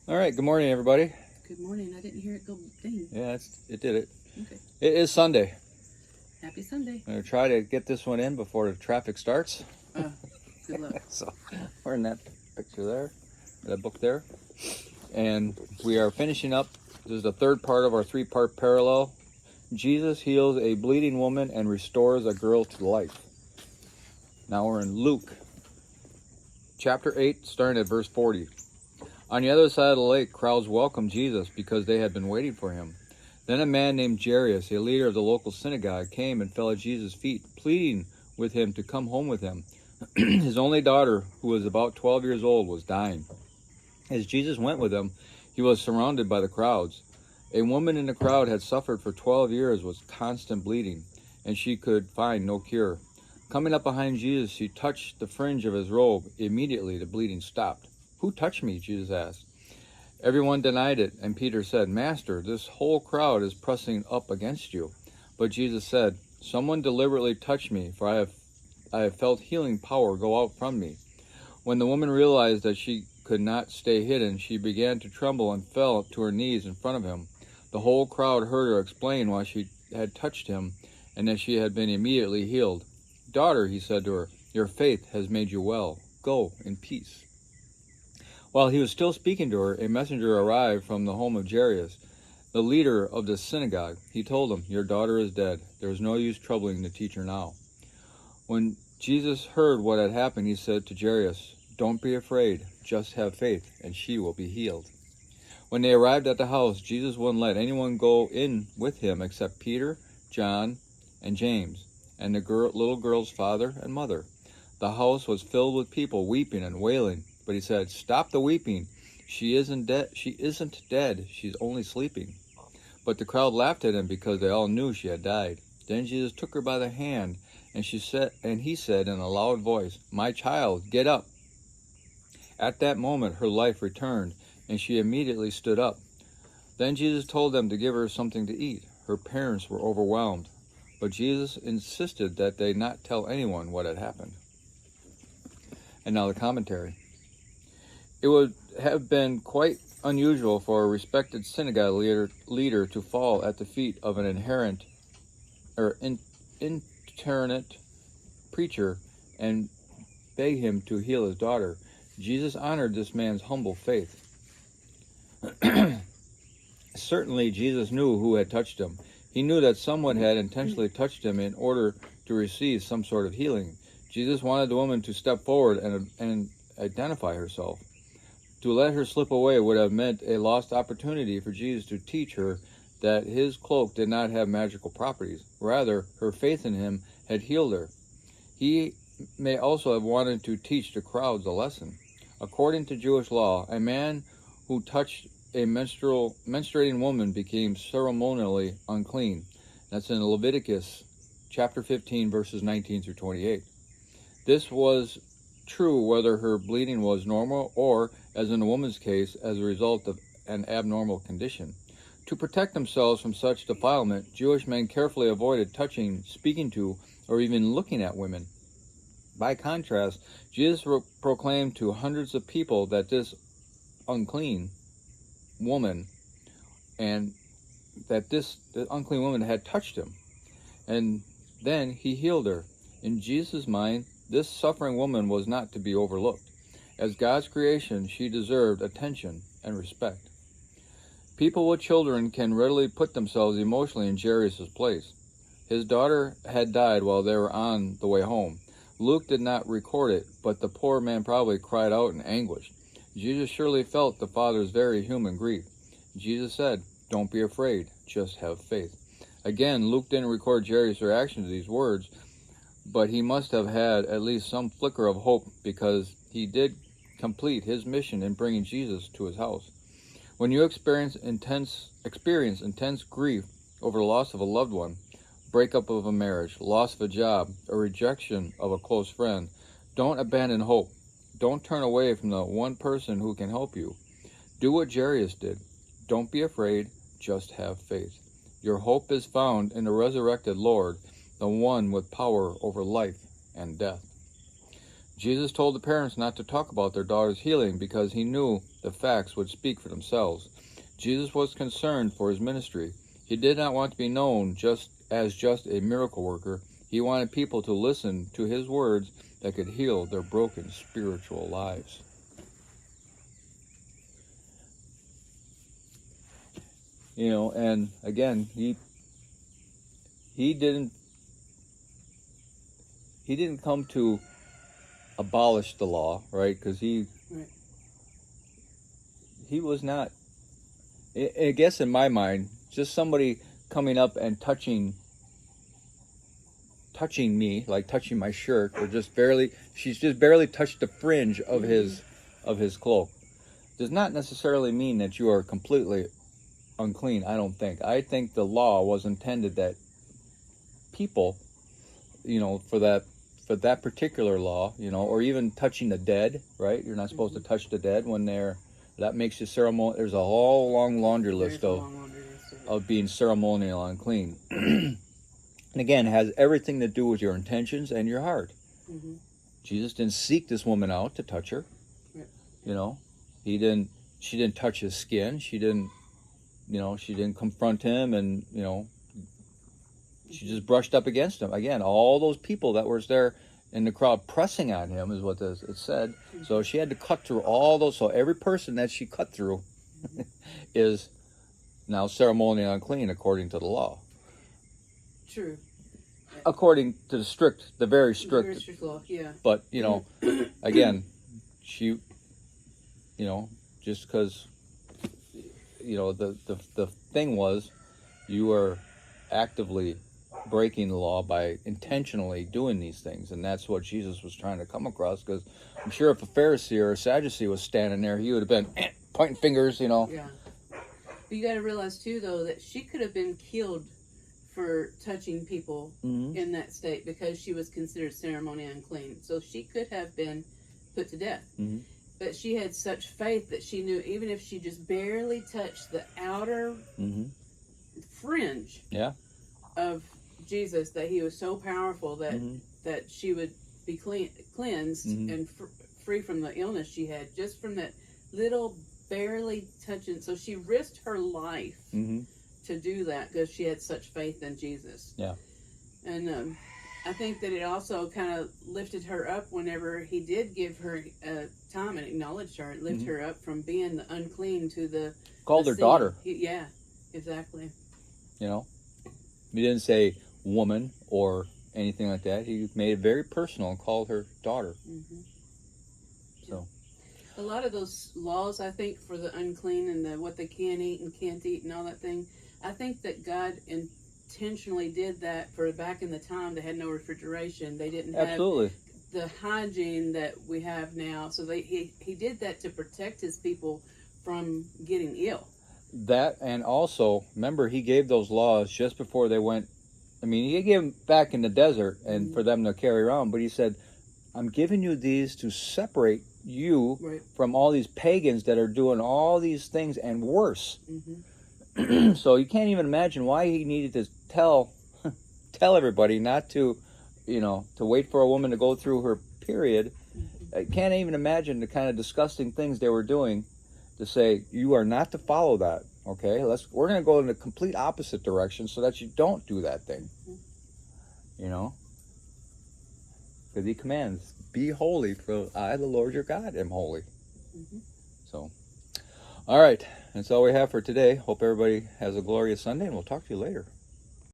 All right, good morning, everybody. Good morning. I didn't hear it go ding. Yeah, it did it. Okay. It is Sunday. Happy Sunday. I'm going to try to get this one in before the traffic starts. Good luck. So we're in that picture there, that book there. And we are finishing up. This is the third part of our three-part parallel. Jesus heals a bleeding woman and restores a girl to life. Now we're in Luke, chapter 8, starting at verse 40. On the other side of the lake, crowds welcomed Jesus because they had been waiting for him. Then a man named Jairus, a leader of the local synagogue, came and fell at Jesus' feet, pleading with him to come home with him. His only daughter, who was about 12 years old, was dying. As Jesus went with him, he was surrounded by the crowds. A woman in the crowd had suffered for 12 years with constant bleeding, and she could find no cure. Coming up behind Jesus, she touched the fringe of his robe. Immediately, the bleeding stopped. "Who touched me?" Jesus asked. Everyone denied it, and Peter said, "Master, this whole crowd is pressing up against you." But Jesus said, "Someone deliberately touched me, for I have felt healing power go out from me." When the woman realized that she could not stay hidden, she began to tremble and fell to her knees in front of him. The whole crowd heard her explain why she had touched him and that she had been immediately healed. "Daughter," he said to her, "your faith has made you well. Go in peace." While he was still speaking to her, a messenger arrived from the home of Jairus, the leader of the synagogue. He told him, "Your daughter is dead. There is no use troubling the teacher now." When Jesus heard what had happened, he said to Jairus, "Don't be afraid, just have faith, and she will be healed." When they arrived at the house, Jesus wouldn't let anyone go in with him except Peter, John, and James, and the little girl's father and mother. The house was filled with people weeping and wailing, but he said, "Stop the weeping. She isn't dead. She's only sleeping." But the crowd laughed at him because they all knew she had died. Then Jesus took her by the hand, and he said in a loud voice, "My child, get up." At that moment her life returned, and she immediately stood up. Then Jesus told them to give her something to eat. Her parents were overwhelmed, but Jesus insisted that they not tell anyone what had happened. And now the commentary. It would have been quite unusual for a respected synagogue leader to fall at the feet of an itinerant preacher and beg him to heal his daughter. Jesus honored this man's humble faith. Certainly, Jesus knew who had touched him. He knew that someone had intentionally touched him in order to receive some sort of healing. Jesus wanted the woman to step forward and identify herself. To let her slip away would have meant a lost opportunity for Jesus to teach her that his cloak did not have magical properties. Rather, her faith in him had healed her. He may also have wanted to teach the crowds a lesson. According to Jewish law, a man who touched a menstruating woman became ceremonially unclean. That's in Leviticus chapter 15, verses 19 through 28. This was true whether her bleeding was normal or, as in the woman's case, as a result of an abnormal condition. To protect themselves from such defilement, Jewish men carefully avoided touching, speaking to, or even looking at women. By contrast, Jesus proclaimed to hundreds of people that this unclean woman the unclean woman had touched him, and then he healed her. In Jesus' mind, this suffering woman was not to be overlooked. As God's creation, she deserved attention and respect. People with children can readily put themselves emotionally in Jairus' place. His daughter had died while they were on the way home. Luke did not record it, but the poor man probably cried out in anguish. Jesus surely felt the father's very human grief. Jesus said, "Don't be afraid, just have faith." Again, Luke didn't record Jairus' reaction to these words, but he must have had at least some flicker of hope because he did complete his mission in bringing Jesus to his house. When you experience intense grief over the loss of a loved one, breakup of a marriage, loss of a job, or rejection of a close friend, don't abandon hope. Don't turn away from the one person who can help you. Do what Jairus did. Don't be afraid, just have faith. Your hope is found in the resurrected Lord, the one with power over life and death. Jesus told the parents not to talk about their daughter's healing because he knew the facts would speak for themselves. Jesus was concerned for his ministry. He did not want to be known just a miracle worker. He wanted people to listen to his words that could heal their broken spiritual lives. You know, and again, he didn't come to abolish the law, right? Because he was not. I guess in my mind, just somebody coming up and touching me, like touching my shirt, or she's just barely touched the fringe of his cloak, does not necessarily mean that you are completely unclean. I don't think. I think the law was intended that people, you know, for that particular law, you know, or even touching the dead, right? You're not supposed to touch the dead when that makes you ceremonial. There's a whole long laundry list of being ceremonial unclean. And again, it has everything to do with your intentions and your heart. Mm-hmm. Jesus didn't seek this woman out to touch her. Right. You know, she didn't touch his skin. She didn't confront him, and, you know, she just brushed up against him. Again, all those people that were there in the crowd pressing on him is what it said. Mm-hmm. So she had to cut through all those. So every person that she cut through is now ceremonially unclean according to the law. True. According to the very strict law, yeah. But, you know, again, she, you know, just because, you know, the thing was, you were actively breaking the law by intentionally doing these things, and that's what Jesus was trying to come across. Because I'm sure if a Pharisee or a Sadducee was standing there, he would have been pointing fingers, you know. Yeah. But you got to realize too, though, that she could have been killed for touching people in that state because she was considered ceremonially unclean. So she could have been put to death. Mm-hmm. But she had such faith that she knew even if she just barely touched the outer fringe of Jesus, that he was so powerful that that she would be cleansed and free from the illness she had just from that little barely touching. So she risked her life to do that because she had such faith in Jesus. Yeah. And I think that it also kind of lifted her up whenever he did give her time and acknowledged her. It lifted her up from being the unclean to the... Called her daughter. Yeah, exactly. You know? He didn't say woman or anything like that. He made it very personal and called her daughter. Mm-hmm. So... A lot of those laws, I think, for the unclean and what they can eat and can't eat and all that thing, I think that God intentionally did that for back in the time they had no refrigeration. They didn't have the hygiene that we have now. So he did that to protect his people from getting ill. That, and also, remember, he gave those laws just before they went. I mean, he gave them back in the desert and for them to carry around, but he said, I'm giving you these to separate you from all these pagans that are doing all these things and worse. So you can't even imagine why he needed to tell everybody not to, you know, to wait for a woman to go through her period. I can't even imagine the kind of disgusting things they were doing to say, you are not to follow that. Okay, we're going to go in the complete opposite direction so that you don't do that thing. You know, because he commands, be holy, for I, the Lord your God, am holy. So, all right. That's all we have for today. Hope everybody has a glorious Sunday, and we'll talk to you later.